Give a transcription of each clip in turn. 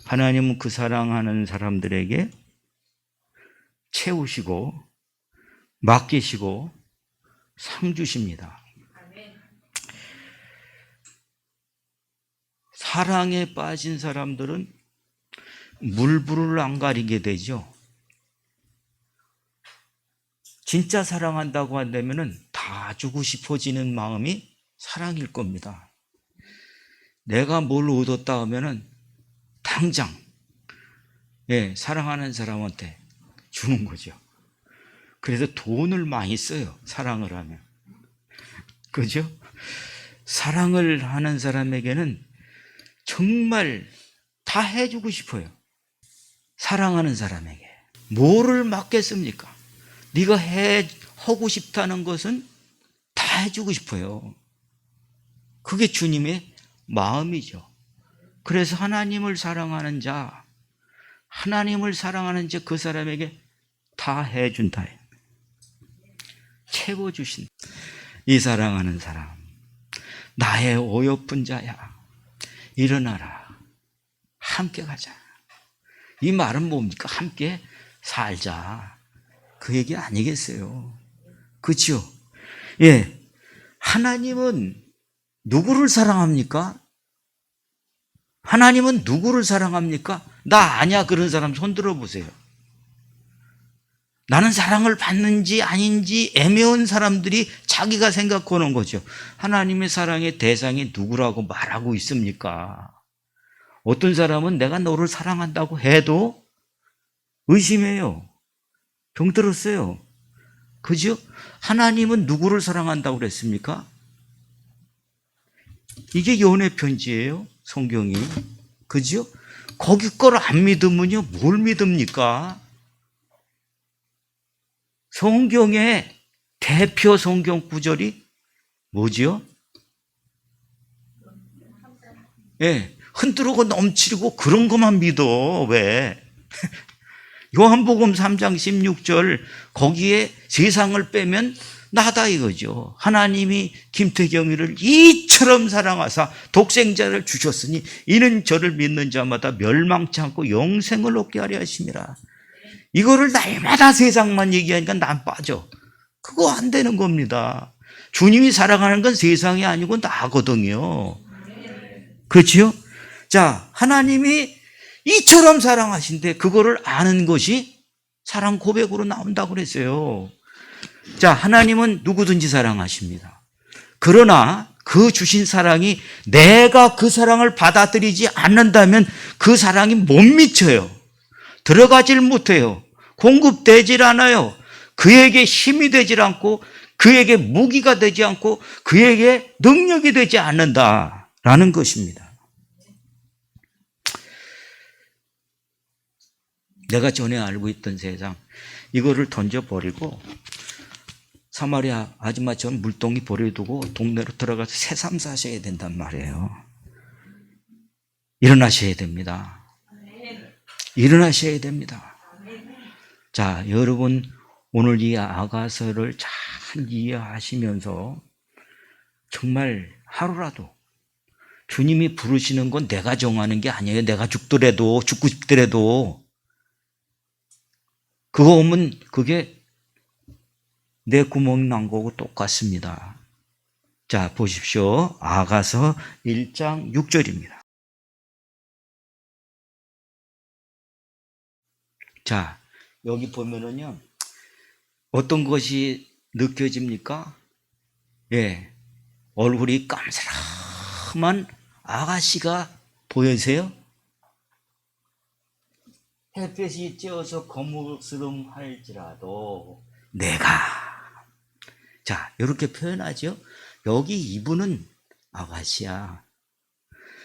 하나님은 그 사랑하는 사람들에게 채우시고 맡기시고 상 주십니다. 사랑에 빠진 사람들은 물불을 안 가리게 되죠. 진짜 사랑한다고 한다면 다 주고 싶어지는 마음이 사랑일 겁니다. 내가 뭘 얻었다 하면은 당장 사랑하는 사람한테 주는 거죠. 그래서 돈을 많이 써요. 사랑을 하면. 그죠? 사랑을 하는 사람에게는 정말 다 해주고 싶어요. 사랑하는 사람에게. 뭐를 맡겠습니까? 네가 하고 싶다는 것은 다 해주고 싶어요. 그게 주님의 마음이죠. 그래서 하나님을 사랑하는 자 그 사람에게 다 해준다. 채워주신다. 이 사랑하는 사람, 나의 어여쁜 자야, 일어나라. 함께 가자. 이 말은 뭡니까? 함께 살자. 그 얘기 아니겠어요? 그렇죠? 예. 하나님은 누구를 사랑합니까? 하나님은 누구를 사랑합니까? 나 아니야. 그런 사람 손 들어보세요. 나는 사랑을 받는지 아닌지 애매한 사람들이 자기가 생각하는 거죠. 하나님의 사랑의 대상이 누구라고 말하고 있습니까? 어떤 사람은 내가 너를 사랑한다고 해도 의심해요. 병 들었어요. 그죠? 하나님은 누구를 사랑한다고 그랬습니까? 이게 연애 편지예요. 성경이. 그죠? 거기 걸 안 믿으면요. 뭘 믿습니까? 성경의 대표 성경 구절이 뭐지요? 흔들고 넘치고 그런 것만 믿어. 왜? 요한복음 3장 16절 거기에 세상을 빼면 나다 이거죠. 하나님이 김태경이를 이처럼 사랑하사 독생자를 주셨으니 이는 저를 믿는 자마다 멸망치 않고 영생을 얻게 하려 하심이라. 이거를 날마다 세상만 얘기하니까 난 빠져. 그거 안 되는 겁니다. 주님이 사랑하는 건 세상이 아니고 나거든요. 그렇지요? 자, 하나님이 이처럼 사랑하신데 그거를 아는 것이 사랑 고백으로 나온다고 그랬어요. 자, 하나님은 누구든지 사랑하십니다. 그러나 그 주신 사랑이 내가 그 사랑을 받아들이지 않는다면 그 사랑이 못 미쳐요. 들어가질 못해요. 공급되질 않아요. 그에게 힘이 되질 않고 그에게 무기가 되지 않고 그에게 능력이 되지 않는다라는 것입니다. 내가 전에 알고 있던 세상 이거를 던져버리고 사마리아 아줌마처럼 물동이 버려두고 동네로 들어가서 새삼 사셔야 된단 말이에요. 일어나셔야 됩니다. 일어나셔야 됩니다. 자, 여러분 오늘 이 아가서를 잘 이해하시면서 정말 하루라도 주님이 부르시는 건 내가 정하는 게 아니에요. 내가 죽고 싶더라도 그거 오면 그게 내 구멍 난 거고 똑같습니다. 자, 보십시오. 아가서 1장 6절입니다. 자, 여기 보면은요. 어떤 것이 느껴집니까? 얼굴이 깜사람한 아가씨가 보이세요? 햇볕이 쬐어서 거무스름할지라도 내가 자 이렇게 표현하죠. 여기 이분은 아가씨야.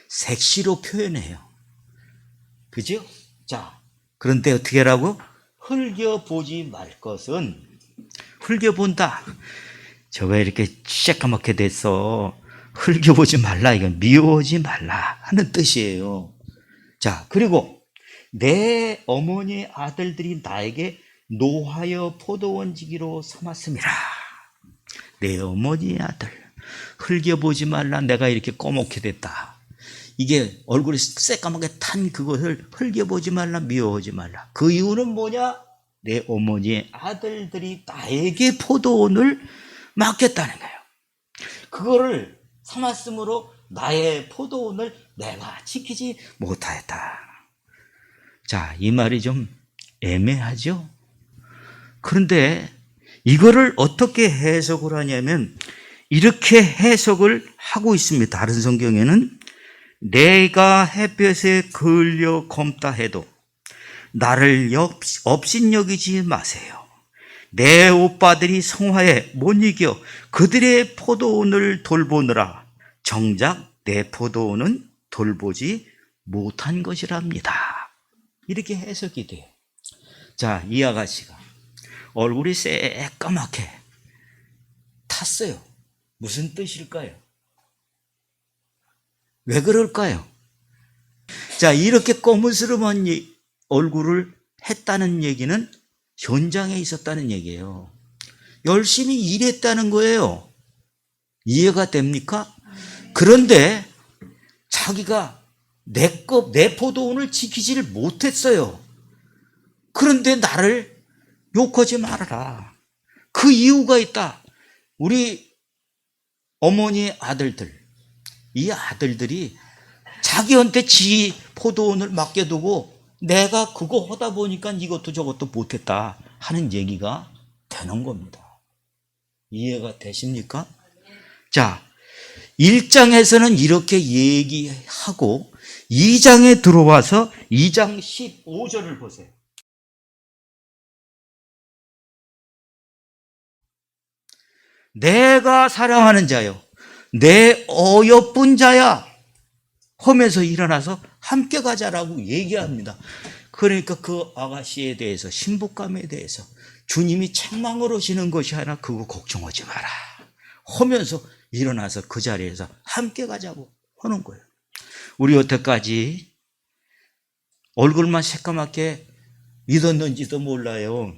섹시로 표현해요. 그죠? 자, 그런데 어떻게 하라고? 흘겨보지 말 것은 흘겨본다. 저가 이렇게 시커멓게 됐어. 흘겨보지 말라. 이건 미워하지 말라 하는 뜻이에요. 자, 그리고 내 어머니의 아들들이 나에게 노하여 포도원지기로 삼았음이라. 내 어머니의 아들 흘겨보지 말라. 내가 이렇게 꺼멓게 됐다. 이게 얼굴이 새까맣게 탄 그것을 흘겨보지 말라, 미워하지 말라. 그 이유는 뭐냐? 내 어머니의 아들들이 나에게 포도원을 맡겼다는 거예요. 그거를 삼았으므로 나의 포도원을 내가 지키지 못하였다. 자, 이 말이 좀 애매하죠? 그런데 이거를 어떻게 해석을 하냐면 이렇게 해석을 하고 있습니다. 다른 성경에는 내가 햇볕에 걸려 검다 해도 나를 업신여기지 마세요. 내 오빠들이 성화에 못 이겨 그들의 포도원을 돌보느라 정작 내 포도원은 돌보지 못한 것이랍니다. 이렇게 해석이 돼요. 자, 이 아가씨가 얼굴이 새까맣게 탔어요. 무슨 뜻일까요? 왜 그럴까요? 자, 이렇게 거무스름한 얼굴을 했다는 얘기는 현장에 있었다는 얘기예요. 열심히 일했다는 거예요. 이해가 됩니까? 그런데 자기가 내 포도원을 지키지를 못했어요. 그런데 나를 욕하지 말아라. 그 이유가 있다. 우리 어머니의 아들들, 이 아들들이 자기한테 지 포도원을 맡겨두고 내가 그거 하다 보니까 이것도 저것도 못했다 하는 얘기가 되는 겁니다. 이해가 되십니까? 자, 1장에서는 이렇게 얘기하고 2장에 들어와서 2장 15절을 보세요. 내가 사랑하는 자요, 내 어여쁜 자야 하면서 일어나서 함께 가자라고 얘기합니다. 그러니까 그 아가씨에 대해서, 신부감에 대해서 주님이 책망을 하시는 것이 아니라 그거 걱정하지 마라 하면서 일어나서 그 자리에서 함께 가자고 하는 거예요. 우리 여태까지 얼굴만 새까맣게 믿었는지도 몰라요.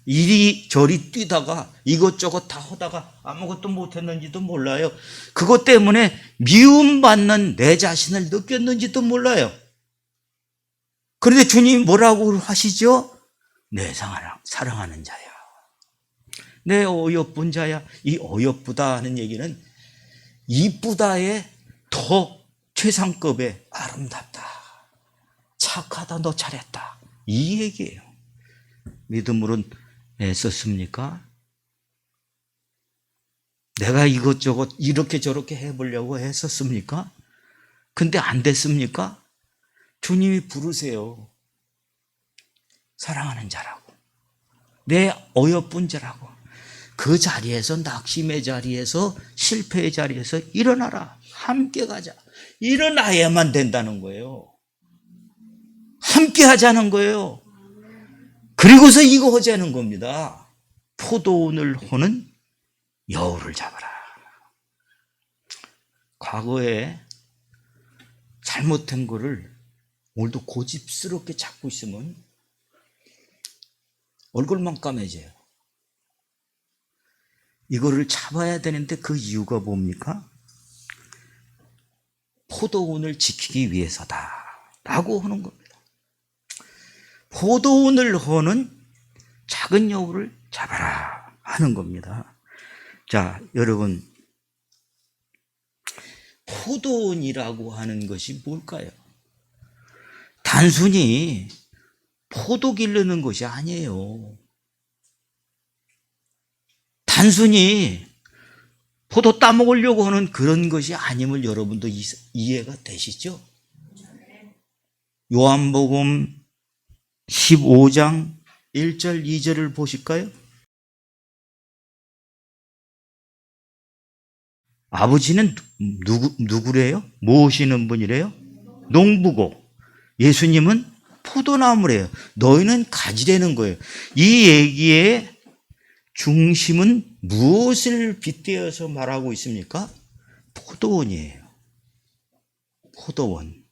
이리저리 뛰다가 이것저것 다 하다가 아무것도 못했는지도 몰라요. 그것 때문에 미움받는 내 자신을 느꼈는지도 몰라요. 그런데 주님이 뭐라고 하시죠? 내 사랑하는 자야, 내 어여쁜 자야. 이 어여쁘다 하는 얘기는 이쁘다의 더 최상급의 아름답다, 착하다, 너 잘했다, 이 얘기예요. 믿음으로 애썼습니까? 내가 이것저것 이렇게 저렇게 해보려고 했었습니까? 근데 안 됐습니까? 주님이 부르세요. 사랑하는 자라고, 내 어여쁜 자라고. 그 자리에서, 낙심의 자리에서, 실패의 자리에서 일어나라. 함께 가자. 일어나야만 된다는 거예요. 함께 하자는 거예요. 그리고서 이거 하자는 겁니다. 포도원을 호는 여우를 잡아라. 과거에 잘못된 거를 오늘도 고집스럽게 잡고 있으면 얼굴만 까매져요. 이거를 잡아야 되는데 그 이유가 뭡니까? 포도원을 지키기 위해서다 라고 하는 겁니다. 포도원을 허는 작은 여우를 잡아라 하는 겁니다. 자, 여러분, 포도원이라고 하는 것이 뭘까요? 단순히 포도 기르는 것이 아니에요. 단순히 포도 따먹으려고 하는 그런 것이 아님을 여러분도 이해가 되시죠? 요한복음 15장 1절 2절을 보실까요? 아버지는 누구래요? 모으시는 분이래요? 농부고, 예수님은 포도나무래요. 너희는 가지라는 거예요. 이 얘기의 중심은 무엇을 빗대어서 말하고 있습니까? 포도원이에요. 포도원.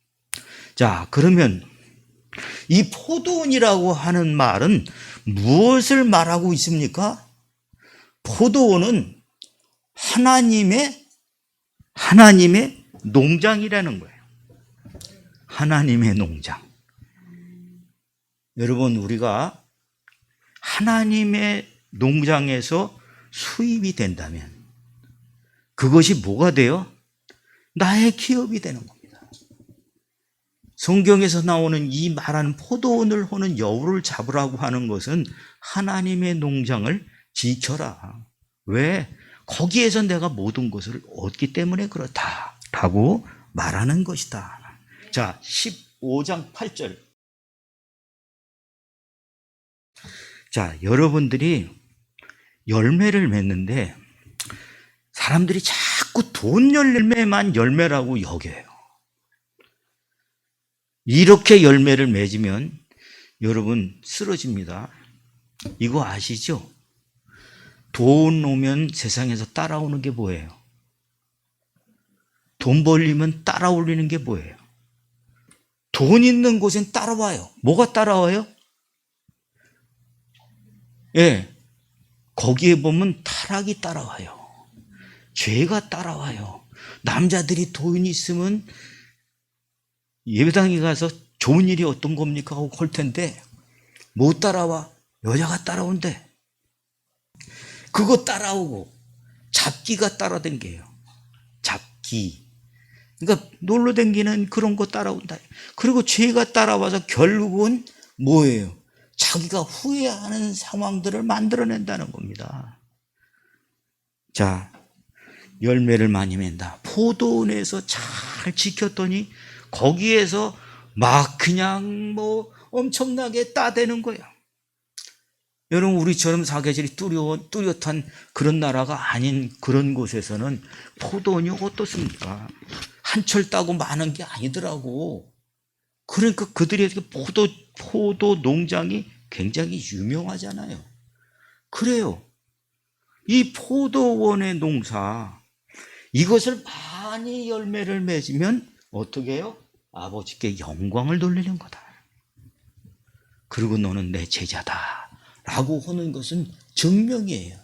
자, 그러면 이 포도원이라고 하는 말은 무엇을 말하고 있습니까? 포도원은 하나님의 농장이라는 거예요. 하나님의 농장. 여러분, 우리가 하나님의 농장에서 수입이 된다면 그것이 뭐가 돼요? 나의 기업이 되는 겁니다. 성경에서 나오는 이 말하는 포도원을 호는 여우를 잡으라고 하는 것은 하나님의 농장을 지켜라. 왜? 거기에서 내가 모든 것을 얻기 때문에 그렇다라고 말하는 것이다. 자, 15장 8절. 자, 여러분들이 열매를 맺는데 사람들이 자꾸 돈 열매만 열매라고 여겨요. 이렇게 열매를 맺으면 여러분 쓰러집니다. 이거 아시죠? 돈 오면 세상에서 따라오는 게 뭐예요? 돈 벌리면 따라올리는 게 뭐예요? 돈 있는 곳엔 따라와요. 뭐가 따라와요? 예, 거기에 보면 타락이 따라와요. 죄가 따라와요. 남자들이 돈 있으면 예배당에 가서 좋은 일이 어떤 겁니까 하고 걸 텐데 못 따라와. 여자가 따라온대. 그거 따라오고 잡기가 따라댕겨요. 잡기. 그러니까 놀러 댕기는 그런 거 따라온다. 그리고 죄가 따라와서 결국은 뭐예요? 자기가 후회하는 상황들을 만들어낸다는 겁니다. 자, 열매를 많이 맺는다. 포도원에서 잘 지켰더니 거기에서 막 그냥 뭐 엄청나게 따대는 거야. 여러분, 우리처럼 사계절이 뚜렷한 그런 나라가 아닌 그런 곳에서는 포도원이 어떻습니까? 한철 따고 많은 게 아니더라고. 그러니까 그들의 포도 농장이 굉장히 유명하잖아요. 그래요. 이 포도원의 농사, 이것을 많이 열매를 맺으면 어떻게 해요? 아버지께 영광을 돌리는 거다. 그리고 너는 내 제자다 라고 하는 것은 증명이에요.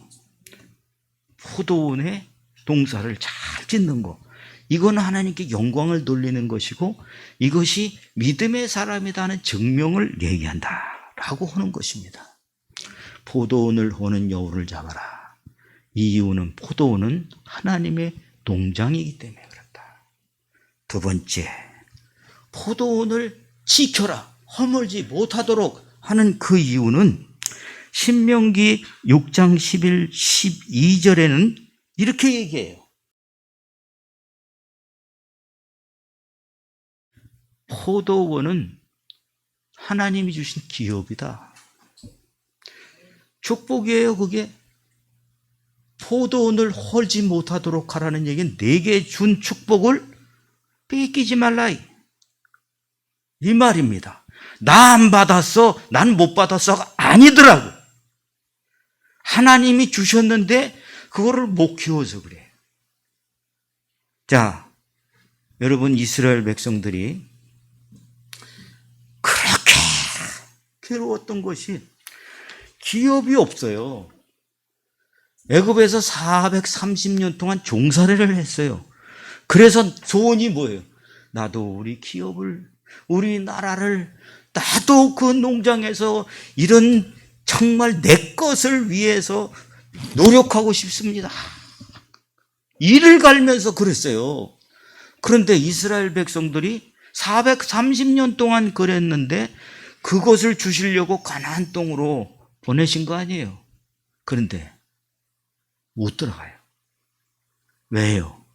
포도원의 농사를 잘 짓는 거, 이건 하나님께 영광을 돌리는 것이고 이것이 믿음의 사람이라는 증명을 얘기한다 라고 하는 것입니다. 포도원을 호는 여우를 잡아라. 이 이유는 포도원은 하나님의 농장이기 때문에 그렇다. 두 번째, 포도원을 지켜라. 허물지 못하도록 하는 그 이유는 신명기 6장 11, 12절에는 이렇게 얘기해요. 포도원은 하나님이 주신 기업이다. 축복이에요, 그게. 포도원을 헐지 못하도록 하라는 얘기는 내게 준 축복을 뺏기지 말라. 이 말입니다. 나 안 받았어, 난 못 받았어가 아니더라고. 하나님이 주셨는데 그거를 못 키워서 그래. 자, 여러분, 이스라엘 백성들이 그렇게 괴로웠던 것이 기업이 없어요. 애굽에서 430년 동안 종살이를 했어요. 그래서 소원이 뭐예요? 나도 우리 기업을, 우리 나라를, 나도 그 농장에서 이런 정말 내 것을 위해서 노력하고 싶습니다. 이를 갈면서 그랬어요. 그런데 이스라엘 백성들이 430년 동안 그랬는데 그것을 주시려고 가나안 땅으로 보내신 거 아니에요. 그런데 못 들어가요. 왜요?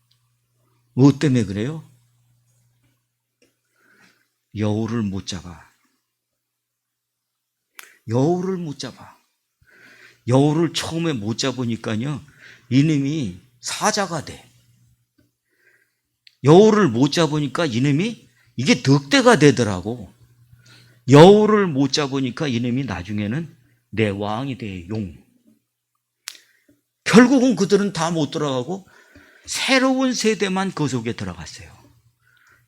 무엇 때문에 그래요? 여우를 못 잡아. 여우를 못 잡아. 여우를 처음에 못 잡으니까요, 이놈이 사자가 돼. 여우를 못 잡으니까 이놈이 이게 늑대가 되더라고. 여우를 못 잡으니까 이놈이 나중에는 내 왕이 돼, 용. 결국은 그들은 다 못 들어가고 새로운 세대만 그 속에 들어갔어요.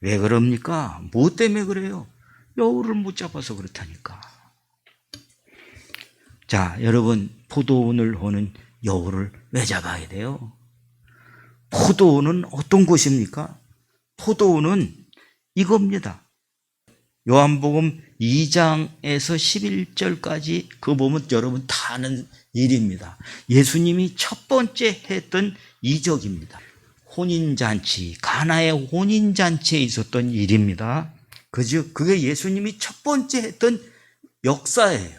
왜 그럽니까? 뭐 때문에 그래요? 여우를 못 잡아서 그렇다니까. 자, 여러분, 포도원을 호는 여우를 왜 잡아야 돼요? 포도원은 어떤 곳입니까? 포도원은 이겁니다. 요한복음 2장에서 11절까지 그거 보면 여러분 다 아는 일입니다. 예수님이 첫 번째 했던 이적입니다. 혼인잔치, 가나의 혼인잔치에 있었던 일입니다. 그게 예수님이 첫 번째 했던 역사예요.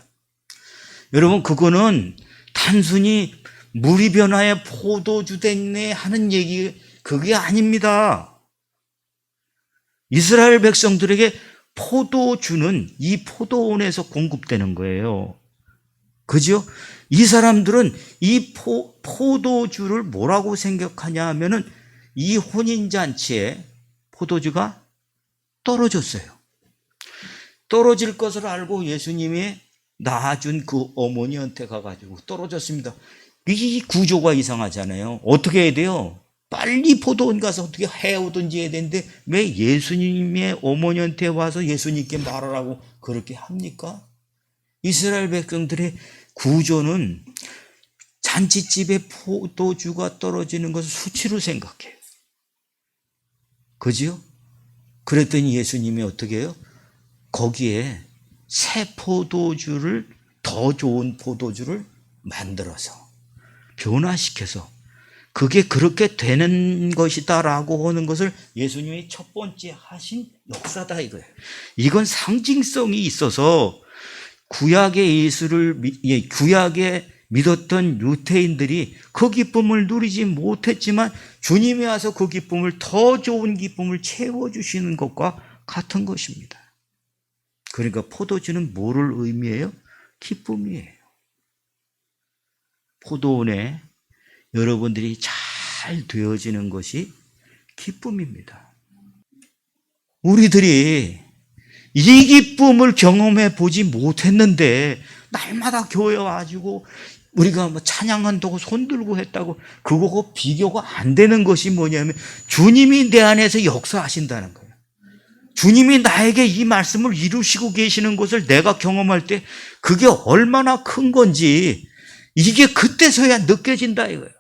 여러분, 그거는 단순히 물이 변하여 포도주 됐네 하는 얘기, 그게 아닙니다. 이스라엘 백성들에게 포도주는 이 포도원에서 공급되는 거예요. 그죠? 이 사람들은 이 포도주를 뭐라고 생각하냐 하면은 이 혼인잔치에 포도주가 떨어졌어요. 떨어질 것을 알고 예수님이 낳아준 그 어머니한테 가가지고 떨어졌습니다. 이 구조가 이상하잖아요. 어떻게 해야 돼요? 빨리 포도원 가서 어떻게 해오든지 해야 되는데 왜 예수님의 어머니한테 와서 예수님께 말하라고 그렇게 합니까? 이스라엘 백성들의 구조는 잔치집에 포도주가 떨어지는 것을 수치로 생각해요. 그죠? 그랬더니 예수님이 어떻게 해요? 거기에 새 포도주를, 더 좋은 포도주를 만들어서 변화시켜서 그게 그렇게 되는 것이다라고 하는 것을 예수님이 첫 번째 하신 역사다 이거예요. 이건 상징성이 있어서 구약의 예수를, 구약에 믿었던 유대인들이 그 기쁨을 누리지 못했지만 주님이 와서 그 기쁨을, 더 좋은 기쁨을 채워주시는 것과 같은 것입니다. 그러니까 포도주는 뭐를 의미해요? 기쁨이에요. 포도원에 여러분들이 잘 되어지는 것이 기쁨입니다. 우리들이 이 기쁨을 경험해 보지 못했는데 날마다 교회 와가지고 우리가 뭐 찬양한다고 손들고 했다고 그거하고 비교가 안 되는 것이 뭐냐면 주님이 내 안에서 역사하신다는 거예요. 주님이 나에게 이 말씀을 이루시고 계시는 것을 내가 경험할 때 그게 얼마나 큰 건지 이게 그때서야 느껴진다 이거예요.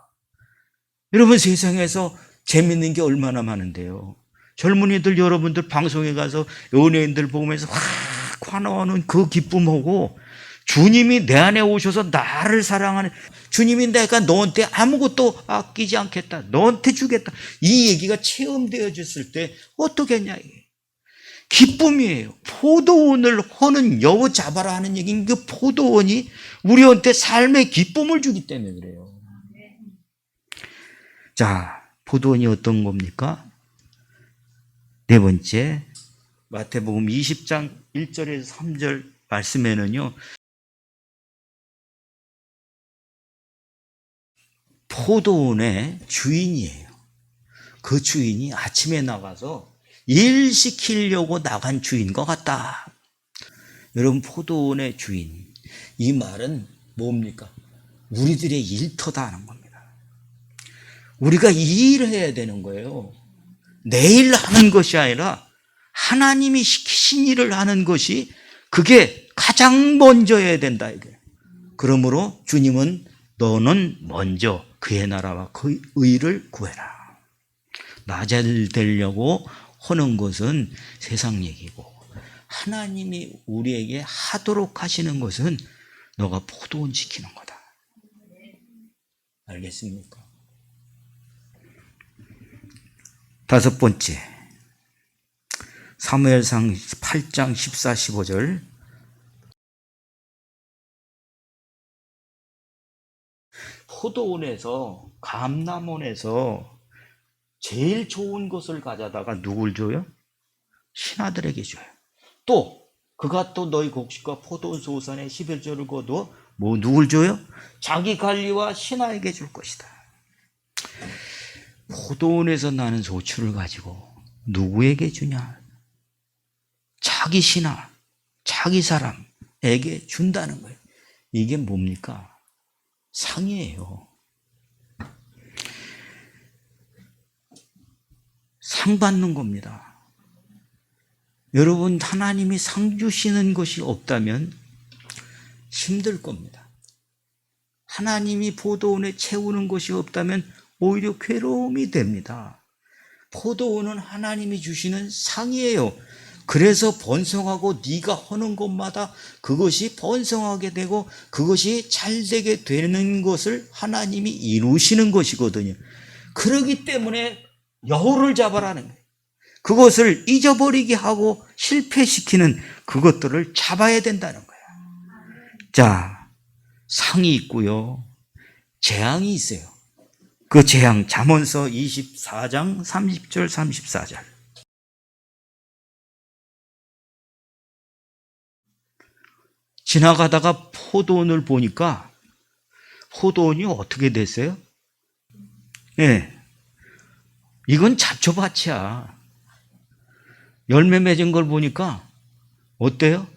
여러분, 세상에서 재밌는 게 얼마나 많은데요. 젊은이들 여러분들 방송에 가서 연예인들 보면서 확 화나오는 그 기쁨하고 주님이 내 안에 오셔서 나를 사랑하는, 주님이 내가 너한테 아무것도 아끼지 않겠다, 너한테 주겠다, 이 얘기가 체험되어졌을 때 어떻겠냐 이게. 기쁨이에요. 포도원을 허는 여워 잡아라 하는 얘기는 그 포도원이 우리한테 삶의 기쁨을 주기 때문에 그래요. 자, 포도원이 어떤 겁니까? 네 번째, 마태복음 20장 1절에서 3절 말씀에는요, 포도원의 주인이에요. 그 주인이 아침에 나가서 일 시키려고 나간 주인과 같다. 여러분, 포도원의 주인, 이 말은 뭡니까? 우리들의 일터다 하는 겁니다. 우리가 이 일을 해야 되는 거예요. 내일 하는 것이 아니라 하나님이 시키신 일을 하는 것이 그게 가장 먼저 해야 된다 이게. 그러므로 주님은 너는 먼저 그의 나라와 그의 의를 구해라. 나 잘 되려고 하는 것은 세상 얘기고 하나님이 우리에게 하도록 하시는 것은 너가 포도원 지키는 거다. 알겠습니까? 다섯 번째, 사무엘상 8장 14, 15절. 포도원에서, 감람원에서 제일 좋은 것을 가져다가 누굴 줘요? 신하들에게 줘요. 또 그가 또 너희 곡식과 포도원 소산에 11조를 거두어 뭐 누굴 줘요? 자기 관리와 신하에게 줄 것이다. 포도원에서 나는 소출을 가지고 누구에게 주냐? 자기 신하, 자기 사람에게 준다는 거예요. 이게 뭡니까? 상이에요. 상 받는 겁니다. 여러분, 하나님이 상 주시는 것이 없다면 힘들 겁니다. 하나님이 포도원에 채우는 것이 없다면 오히려 괴로움이 됩니다. 포도원은 하나님이 주시는 상이에요. 그래서 번성하고 네가 하는 것마다 그것이 번성하게 되고 그것이 잘 되게 되는 것을 하나님이 이루시는 것이거든요. 그렇기 때문에 여우를 잡아라는 거예요. 그것을 잊어버리게 하고 실패시키는 그것들을 잡아야 된다는 거예요. 자, 상이 있고요. 재앙이 있어요. 그 재앙, 잠언서 24장 30절 34절. 지나가다가 포도원을 보니까 포도원이 어떻게 됐어요? 네. 이건 잡초밭이야. 열매 맺은 걸 보니까 어때요?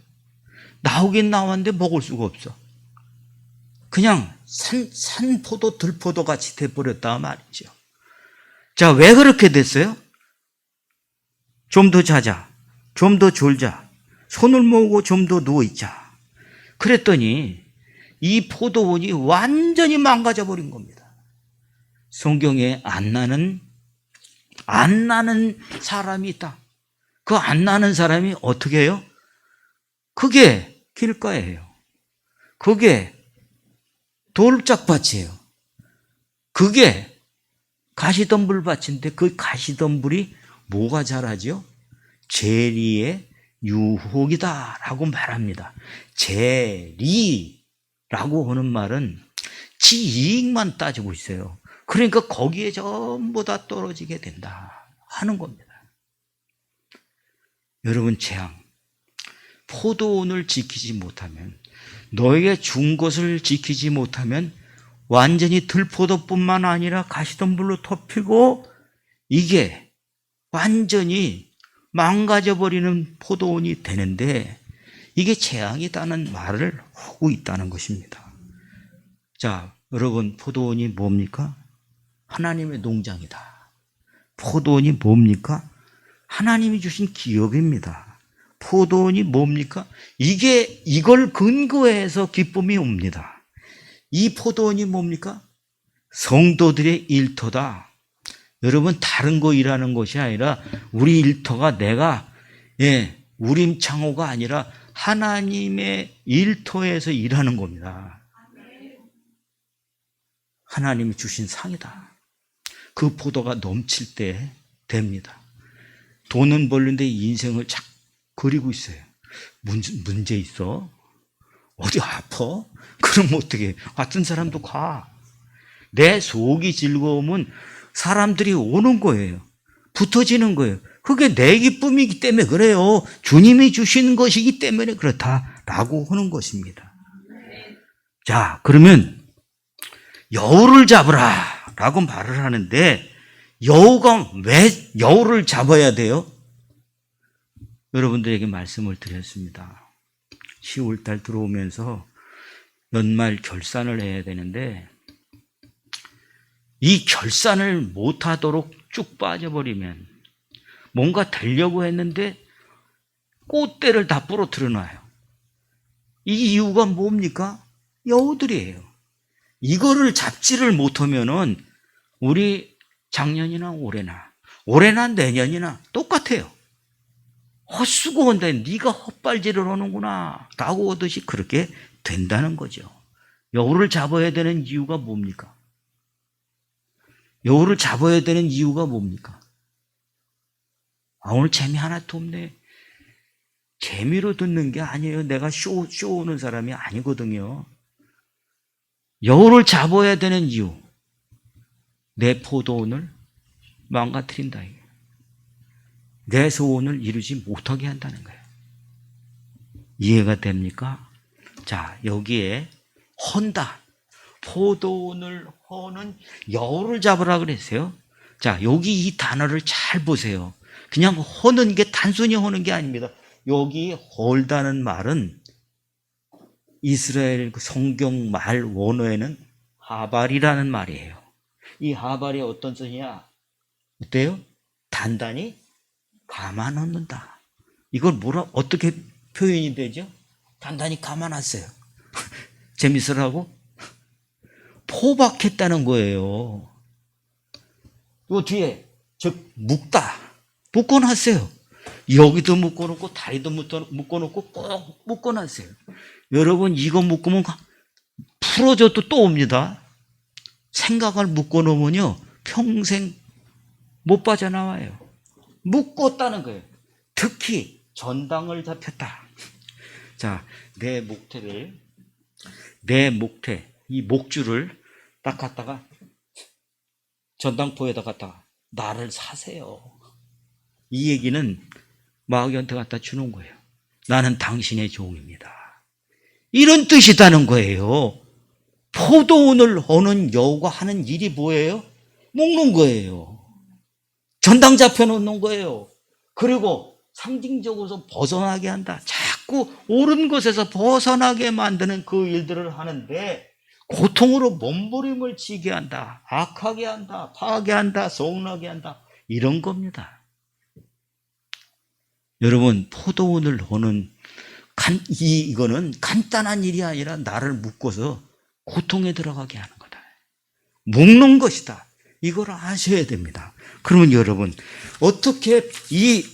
나오긴 나왔는데 먹을 수가 없어. 그냥 산포도 들포도 같이 돼버렸다 말이죠. 자, 왜 그렇게 됐어요? 좀 더 자자. 좀 더 졸자. 손을 모으고 좀 더 누워있자. 그랬더니 이 포도원이 완전히 망가져 버린 겁니다. 성경에 안 나는 사람이 있다. 그 안 나는 사람이 어떻게 해요? 그게 길가예요. 그게 돌짝밭이에요. 그게 가시덤불밭인데 그 가시덤불이 뭐가 자라죠? 재리의 유혹이다라고 말합니다. 재리라고 하는 말은 지 이익만 따지고 있어요. 그러니까 거기에 전부 다 떨어지게 된다 하는 겁니다. 여러분, 재앙, 포도원을 지키지 못하면, 너에게 준 것을 지키지 못하면 완전히 들포도뿐만 아니라 가시덤불로 덮이고 이게 완전히 망가져버리는 포도원이 되는데 이게 재앙이다는 말을 하고 있다는 것입니다. 자, 여러분, 포도원이 뭡니까? 하나님의 농장이다. 포도원이 뭡니까? 하나님이 주신 기업입니다. 포도원이 뭡니까? 이걸 근거해서 기쁨이 옵니다. 이 포도원이 뭡니까? 성도들의 일터다. 여러분, 다른 거 일하는 것이 아니라 우리 일터가 우림창호가 아니라 하나님의 일터에서 일하는 겁니다. 하나님이 주신 상이다. 그 포도가 넘칠 때 됩니다. 돈은 벌는데 인생을 착 그리고 있어요. 문제 있어? 어디 아파? 그럼 어떻게? 같은 사람도 가. 내 속이 즐거우면 사람들이 오는 거예요. 붙어지는 거예요. 그게 내 기쁨이기 때문에 그래요. 주님이 주신 것이기 때문에 그렇다라고 하는 것입니다. 자, 그러면 여우를 잡으라 라고 말을 하는데 여우가 왜 여우를 잡아야 돼요? 여러분들에게 말씀을 드렸습니다. 10월달 들어오면서 연말 결산을 해야 되는데 이 결산을 못하도록 쭉 빠져버리면 뭔가 되려고 했는데 꽃대를 다 부러뜨려 놔요. 이 이유가 뭡니까? 여우들이에요. 이거를 잡지를 못하면은 우리 작년이나 올해나 내년이나 똑같아요. 헛수고한데 네가 헛발질을 하는구나 라고 하듯이 그렇게 된다는 거죠. 여우를 잡아야 되는 이유가 뭡니까? 여우를 잡아야 되는 이유가 뭡니까? 오늘 재미 하나도 없네. 재미로 듣는 게 아니에요. 내가 쇼 오는 사람이 아니거든요. 여우를 잡아야 되는 이유, 내 포도원을 망가뜨린다. 내 소원을 이루지 못하게 한다는 거예요. 이해가 됩니까? 자, 여기에 헌다. 포도원을 허는 여우를 잡으라 그랬어요. 자, 여기 이 단어를 잘 보세요. 그냥 허는 게 단순히 허는 게 아닙니다. 여기 헐다는 말은 이스라엘 성경 말 원어에는 하발이라는 말이에요. 이 하발이 어떤 뜻이냐? 어때요? 단단히 가만 놓는다. 이걸 어떻게 표현이 되죠? 단단히 가만놨어요. 재밌으라고? 포박했다는 거예요. 요 뒤에 즉 묶다. 묶어놨어요. 여기도 묶어놓고 다리도 묶어놓고 꼭 묶어놨어요. 여러분 이거 묶으면 풀어져도 또 옵니다. 생각을 묶어놓으면요 평생 못 빠져나와요. 묶었다는 거예요. 특히 전당을 잡혔다. 자, 내 목태, 이 목줄을 딱 갖다가 전당포에다 갖다가 나를 사세요. 이 얘기는 마귀한테 갖다 주는 거예요. 나는 당신의 종입니다. 이런 뜻이다는 거예요. 포도원을 오는 여우가 하는 일이 뭐예요? 묶는 거예요. 전당 잡혀놓는 거예요. 그리고 상징적으로 벗어나게 한다. 자꾸 옳은 것에서 벗어나게 만드는 그 일들을 하는데 고통으로 몸부림을 치게 한다. 악하게 한다. 파괴한다. 소원하게 한다. 이런 겁니다. 여러분 포도원을 오는 이거는 간단한 일이 아니라 나를 묶어서 고통에 들어가게 하는 거다. 묶는 것이다. 이걸 아셔야 됩니다. 그러면 여러분 어떻게 이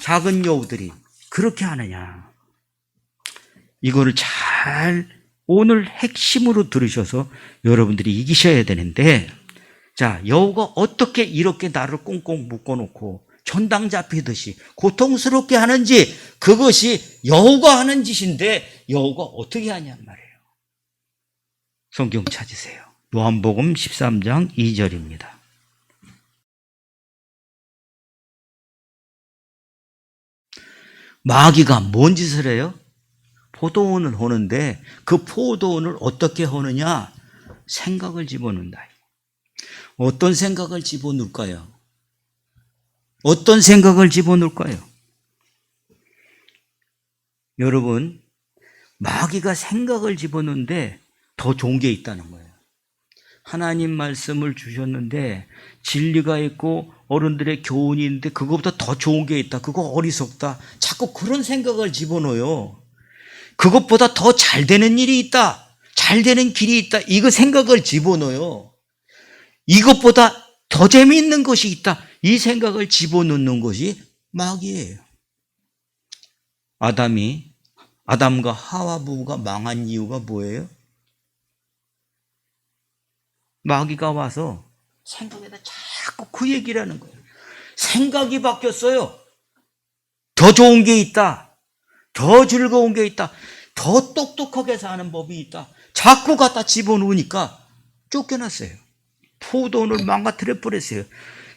작은 여우들이 그렇게 하느냐. 이거를 잘 오늘 핵심으로 들으셔서 여러분들이 이기셔야 되는데, 자, 여우가 어떻게 이렇게 나를 꽁꽁 묶어놓고 전당 잡히듯이 고통스럽게 하는지, 그것이 여우가 하는 짓인데 여우가 어떻게 하냔 말이에요. 성경 찾으세요. 요한복음 13장 2절입니다. 마귀가 뭔 짓을 해요? 포도원을 호는데 그 포도원을 어떻게 호느냐? 생각을 집어넣는다. 어떤 생각을 집어넣을까요? 어떤 생각을 집어넣을까요? 여러분, 마귀가 생각을 집어넣는데 더 좋은 게 있다는 거예요. 하나님 말씀을 주셨는데 진리가 있고 어른들의 교훈이 있는데 그거보다 더 좋은 게 있다. 그거 어리석다. 자꾸 그런 생각을 집어넣어요. 그것보다 더 잘 되는 일이 있다. 잘 되는 길이 있다. 이거 생각을 집어넣어요. 이것보다 더 재미있는 것이 있다. 이 생각을 집어넣는 것이 마귀예요. 아담과 하와 부부가 망한 이유가 뭐예요? 마귀가 와서 생각에다 자꾸 그 얘기를 하는 거예요. 생각이 바뀌었어요. 더 좋은 게 있다. 더 즐거운 게 있다. 더 똑똑하게 사는 법이 있다. 자꾸 갖다 집어넣으니까 쫓겨났어요. 포도원을 망가뜨려 버렸어요.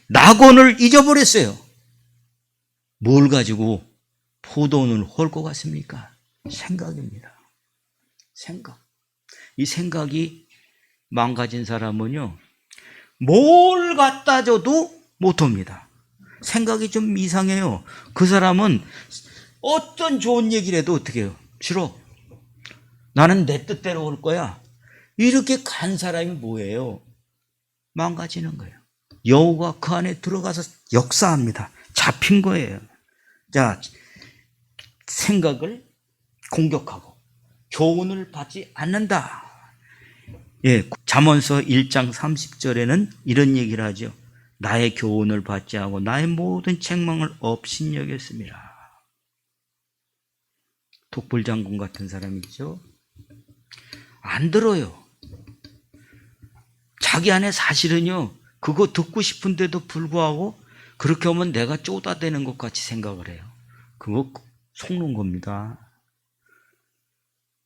낙원을 잊어버렸어요. 뭘 가지고 포도원을 홀 것 같습니까? 생각입니다. 생각. 이 생각이 망가진 사람은요, 뭘 갖다 줘도 못 옵니다. 생각이 좀 이상해요. 그 사람은 어떤 좋은 얘기를 해도 어떻게 해요? 싫어. 나는 내 뜻대로 올 거야. 이렇게 간 사람이 뭐예요? 망가지는 거예요. 여우가 그 안에 들어가서 역사합니다. 잡힌 거예요. 자, 생각을 공격하고 교훈을 받지 않는다. 예, 잠언서 1장 30절에는 이런 얘기를 하죠. 나의 교훈을 받지 않고 나의 모든 책망을 업신여겼습니다. 독불장군 같은 사람 있죠? 안 들어요. 자기 안에 사실은요, 그거 듣고 싶은데도 불구하고 그렇게 하면 내가 쪼다대는 것 같이 생각을 해요. 그거 속는 겁니다.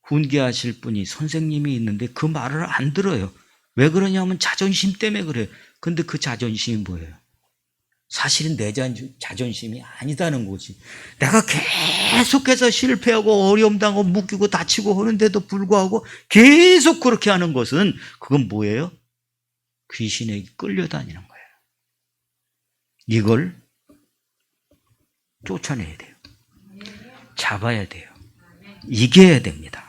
훈계하실 분이 선생님이 있는데 그 말을 안 들어요. 왜 그러냐면 자존심 때문에 그래요. 근데 그 자존심이 뭐예요? 사실은 내 자존심이 아니다는 거지. 내가 계속해서 실패하고 어려움 당하고 묶이고 다치고 하는데도 불구하고 계속 그렇게 하는 것은 그건 뭐예요? 귀신에게 끌려다니는 거예요. 이걸 쫓아내야 돼요. 잡아야 돼요. 이겨야 됩니다.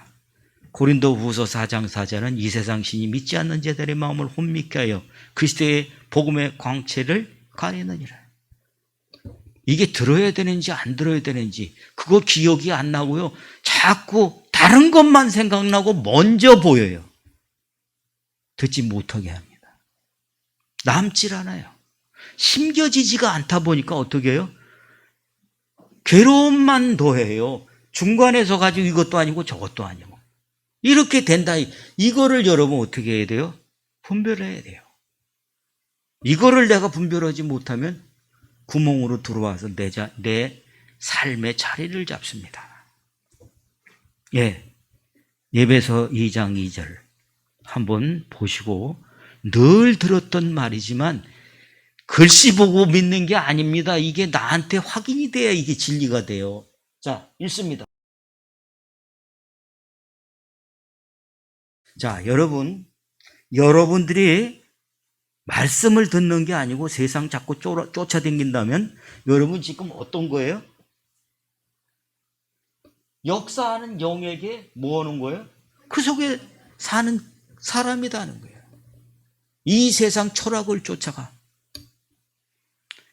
고린도후서 4장 4절은 이 세상 신이 믿지 않는 자들의 마음을 혼미케 하여 그리스도의 복음의 광채를 가리느니라. 이게 들어야 되는지 안 들어야 되는지 그거 기억이 안 나고요. 자꾸 다른 것만 생각나고 먼저 보여요. 듣지 못하게 합니다. 남질 않아요. 심겨지지가 않다 보니까 어떻게 해요? 괴로움만 더해요. 중간에서 가지고 이것도 아니고 저것도 아니고. 이렇게 된다. 이거를 여러분 어떻게 해야 돼요? 분별해야 돼요. 이거를 내가 분별하지 못하면 구멍으로 들어와서 내 삶의 자리를 잡습니다. 예. 에베소 2장 2절 한번 보시고, 늘 들었던 말이지만 글씨 보고 믿는 게 아닙니다. 이게 나한테 확인이 돼야 이게 진리가 돼요. 자, 읽습니다. 자, 여러분들이 말씀을 듣는 게 아니고 세상 자꾸 쫓아다닌다면 여러분 지금 어떤 거예요? 역사하는 영에게 뭐 하는 거예요? 그 속에 사는 사람이라는 거예요. 이 세상 철학을 쫓아가.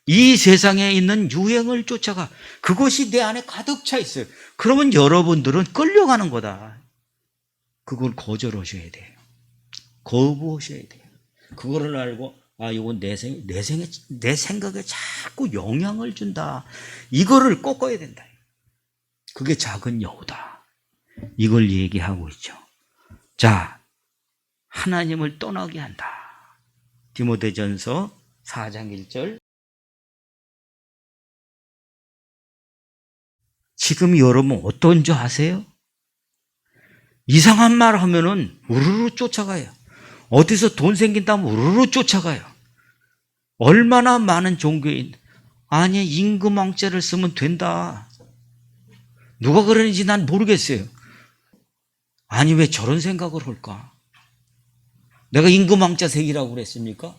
이 세상에 있는 유행을 쫓아가. 그것이 내 안에 가득 차 있어요. 그러면 여러분들은 끌려가는 거다. 그걸 거절하셔야 돼요. 거부하셔야 돼요. 그거를 알고, 이건 내 생각에 자꾸 영향을 준다. 이거를 꺾어야 된다. 그게 작은 여우다. 이걸 얘기하고 있죠. 자, 하나님을 떠나게 한다. 디모데전서 4장 1절. 지금 여러분 어떤 줄 아세요? 이상한 말 하면은 우르르 쫓아가요. 어디서 돈 생긴다면 우르르 쫓아가요. 얼마나 많은 종교인, 아니 임금왕자를 쓰면 된다. 누가 그러는지 난 모르겠어요. 아니 왜 저런 생각을 할까? 내가 임금왕자 색이라고 그랬습니까?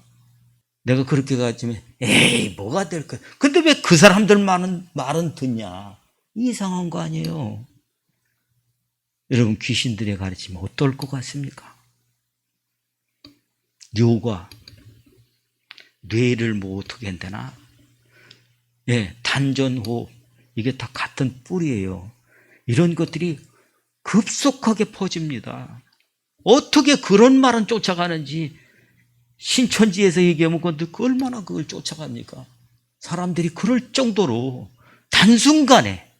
내가 그렇게 가지면 에이 뭐가 될까? 근데 왜 그 사람들 말은 듣냐? 이상한 거 아니에요. 여러분 귀신들의 가르치면 어떨 것 같습니까? 뇌가 뇌를 뭐 어떻게 한다나? 예, 단전호흡 이게 다 같은 뿌리예요. 이런 것들이 급속하게 퍼집니다. 어떻게 그런 말은 쫓아가는지 신천지에서 얘기하면 얼마나 그걸 쫓아갑니까? 사람들이 그럴 정도로 단순간에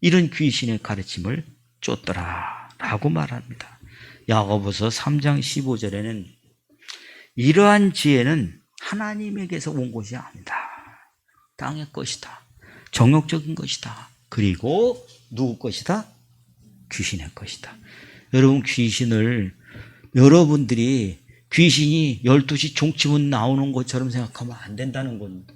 이런 귀신의 가르침을 쫓더라 라고 말합니다. 야고보서 3장 15절에는 이러한 지혜는 하나님에게서 온 것이 아니다. 땅의 것이다. 정욕적인 것이다. 그리고 누구 것이다? 귀신의 것이다. 여러분 여러분들이 귀신이 12시 종치면 나오는 것처럼 생각하면 안 된다는 겁니다.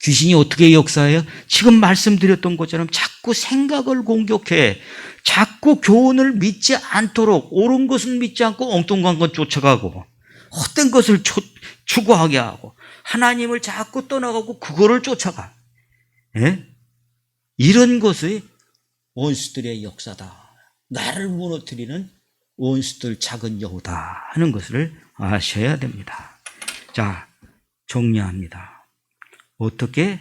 귀신이 어떻게 역사해요? 지금 말씀드렸던 것처럼 자꾸 생각을 공격해. 자꾸 교훈을 믿지 않도록, 옳은 것은 믿지 않고 엉뚱한 것 쫓아가고 헛된 것을 추구하게 하고 하나님을 자꾸 떠나가고 그거를 쫓아가. 예? 이런 것이 원수들의 역사다. 나를 무너뜨리는 원수들 작은 여우다 하는 것을 아셔야 됩니다. 자, 정리합니다. 어떻게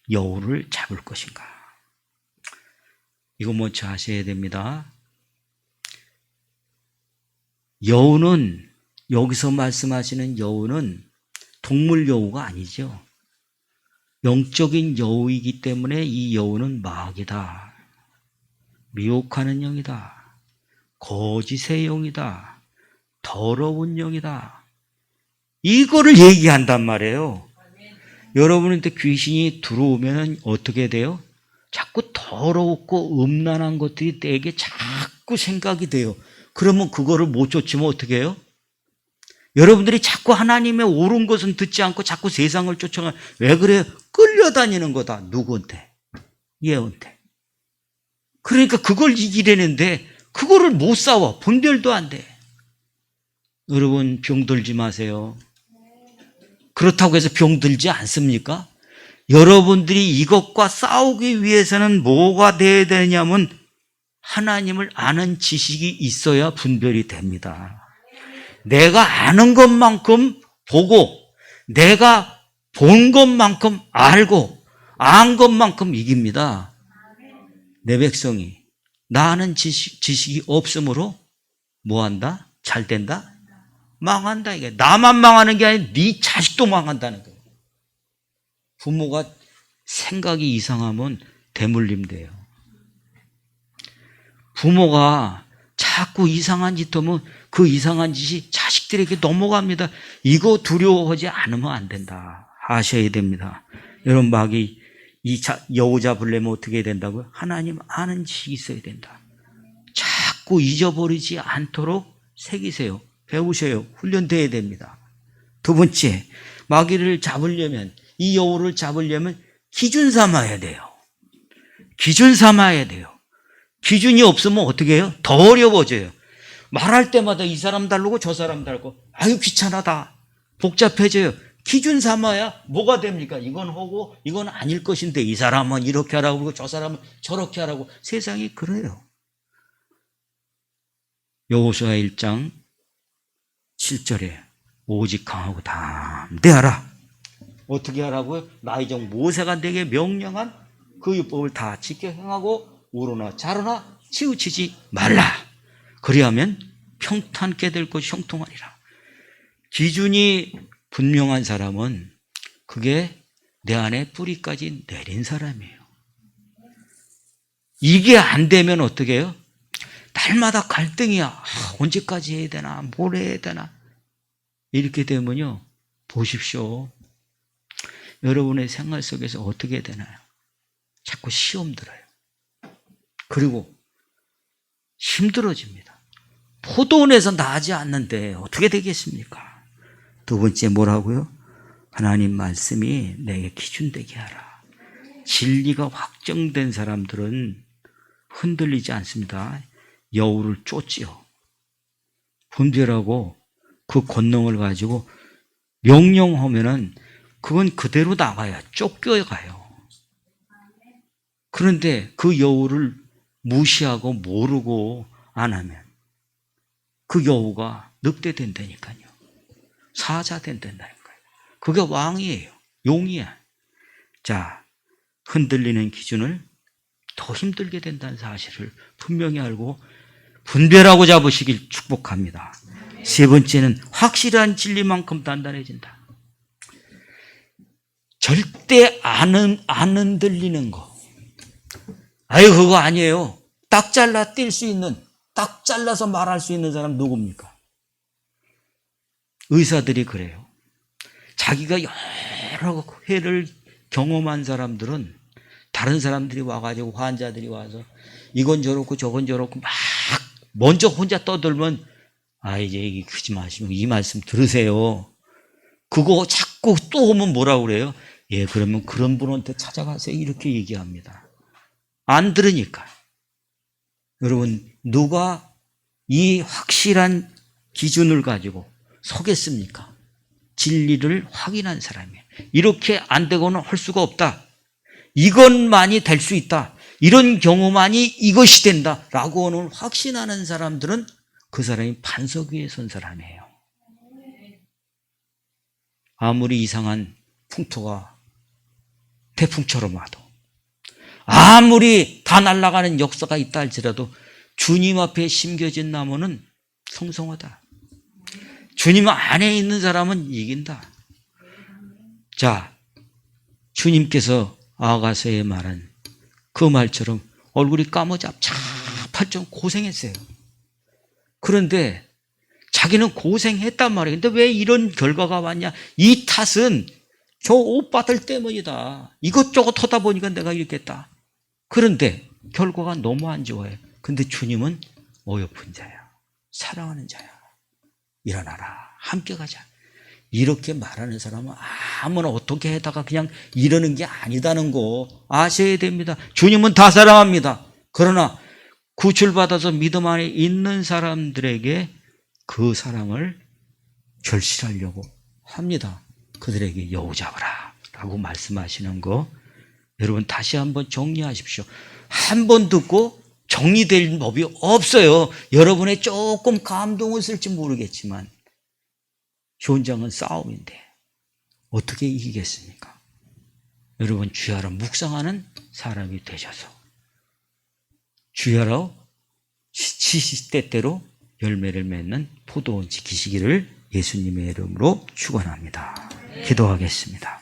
여우를 잡을 것인가? 이거 먼저 아셔야 됩니다. 여우는, 여기서 말씀하시는 여우는 동물 여우가 아니죠. 영적인 여우이기 때문에 이 여우는 마귀다. 미혹하는 영이다. 거짓의 영이다. 더러운 영이다. 이거를 얘기한단 말이에요. 여러분한테 귀신이 들어오면 어떻게 돼요? 자꾸 더럽고 음란한 것들이 내게 자꾸 생각이 돼요. 그러면 그거를 못 쫓으면 어떻게 해요? 여러분들이 자꾸 하나님의 옳은 것은 듣지 않고 자꾸 세상을 쫓아가. 왜 그래요? 끌려다니는 거다. 누구한테? 얘한테. 그러니까 그걸 이기려는데 그거를 못 싸워. 분별도 안 돼. 여러분 병들지 마세요. 그렇다고 해서 병들지 않습니까? 여러분들이 이것과 싸우기 위해서는 뭐가 돼야 되냐면 하나님을 아는 지식이 있어야 분별이 됩니다. 내가 아는 것만큼 보고 내가 본 것만큼 알고 안 것만큼 이깁니다. 내 백성이 나 아는 지식이 없으므로 뭐한다? 잘 된다? 망한다 이게. 나만 망하는 게 아니라 네 자식도 망한다는 거예요. 부모가 생각이 이상하면 대물림 돼요. 부모가 자꾸 이상한 짓 하면 그 이상한 짓이 자식들에게 넘어갑니다. 이거 두려워하지 않으면 안 된다. 하셔야 됩니다. 여러분 마귀 여우 잡으려면 어떻게 해야 된다고요? 하나님 아는 지식이 있어야 된다. 자꾸 잊어버리지 않도록 새기세요. 배우세요. 훈련돼야 됩니다. 두 번째, 마귀를 잡으려면, 이 여우를 잡으려면 기준 삼아야 돼요. 기준 삼아야 돼요. 기준이 없으면 어떻게 해요? 더 어려워져요. 말할 때마다 이 사람 다르고 저 사람 다르고, 아유 귀찮아다, 복잡해져요. 기준 삼아야 뭐가 됩니까? 이건 하고 이건 아닐 것인데, 이 사람은 이렇게 하라고 그러고 저 사람은 저렇게 하라고. 세상이 그래요. 여호수아 1장 7절에 오직 강하고 담대하라. 어떻게 하라고요? 나이정 모세가 내게 명령한 그 율법을 다 지켜 행하고 우로나 자로나 치우치지 말라. 그리하면 평탄케 될 것이 형통하리라. 기준이 분명한 사람은 그게 내 안에 뿌리까지 내린 사람이에요. 이게 안 되면 어떻게 해요? 날마다 갈등이야. 언제까지 해야 되나? 뭘 해야 되나? 이렇게 되면요, 보십시오. 여러분의 생활 속에서 어떻게 되나요? 자꾸 시험 들어요. 그리고 힘들어집니다. 포도원에서 나지 않는데 어떻게 되겠습니까? 두 번째 뭐라고요? 하나님 말씀이 내게 기준되게 하라. 진리가 확정된 사람들은 흔들리지 않습니다. 여우를 쫓지요. 분별하고 그 권능을 가지고 명령하면은 그건 그대로 나가야 쫓겨가요. 그런데 그 여우를 무시하고 모르고 안 하면 그 여우가 늑대 된다니까요. 사자 된다는 거예요. 그게 왕이에요. 용이야. 자, 흔들리는 기준을 더 힘들게 된다는 사실을 분명히 알고 분별하고 잡으시길 축복합니다. 세 번째는 확실한 진리만큼 단단해진다. 절대 안 흔들리는 거. 아유, 그거 아니에요. 딱 잘라 뛸 수 있는, 딱 잘라서 말할 수 있는 사람 누굽니까? 의사들이 그래요. 자기가 여러 회를 경험한 사람들은 다른 사람들이 와가지고, 환자들이 와서 이건 저렇고 저건 저렇고 막 먼저 혼자 떠들면, 이제 얘기 크지 마시고 이 말씀 들으세요. 그거 자꾸 또 오면 뭐라고 그래요? 예, 그러면 그런 분한테 찾아가세요. 이렇게 얘기합니다. 안 들으니까. 여러분, 누가 이 확실한 기준을 가지고 서겠습니까? 진리를 확인한 사람이에요. 이렇게 안 되고는 할 수가 없다. 이것만이 될 수 있다. 이런 경우만이 이것이 된다. 라고는 확신하는 사람들은 그 사람이 반석 위에 선 사람이에요. 아무리 이상한 풍토가 태풍처럼 와도, 아무리 다 날아가는 역사가 있다 할지라도 주님 앞에 심겨진 나무는 성성하다. 주님 안에 있는 사람은 이긴다. 자, 주님께서 아가서에 말한 그 말처럼 얼굴이 까무잡잡할 정도 고생했어요. 그런데 자기는 고생했단 말이에요. 근데 왜 이런 결과가 왔냐? 이 탓은 저 오빠들 때문이다. 이것저것 하다 보니까 내가 이렇게 했다. 그런데 결과가 너무 안 좋아요. 근데 주님은 어여쁜 자야, 사랑하는 자야, 일어나라, 함께 가자. 이렇게 말하는 사람은 아무나 어떻게 해다가 그냥 이러는 게 아니다는 거 아셔야 됩니다. 주님은 다 사랑합니다. 그러나 구출받아서 믿음 안에 있는 사람들에게 그 사랑을 결실하려고 합니다. 그들에게 여우 잡으라 라고 말씀하시는 거, 여러분 다시 한번 정리하십시오. 한 번 듣고 정리될 법이 없어요. 여러분의 조금 감동을 쓸지 모르겠지만 현장은 싸움인데 어떻게 이기겠습니까? 여러분, 주야로 묵상하는 사람이 되셔서 주야로 시시때때로 열매를 맺는 포도원 지키시기를 예수님의 이름으로 축원합니다. 기도하겠습니다.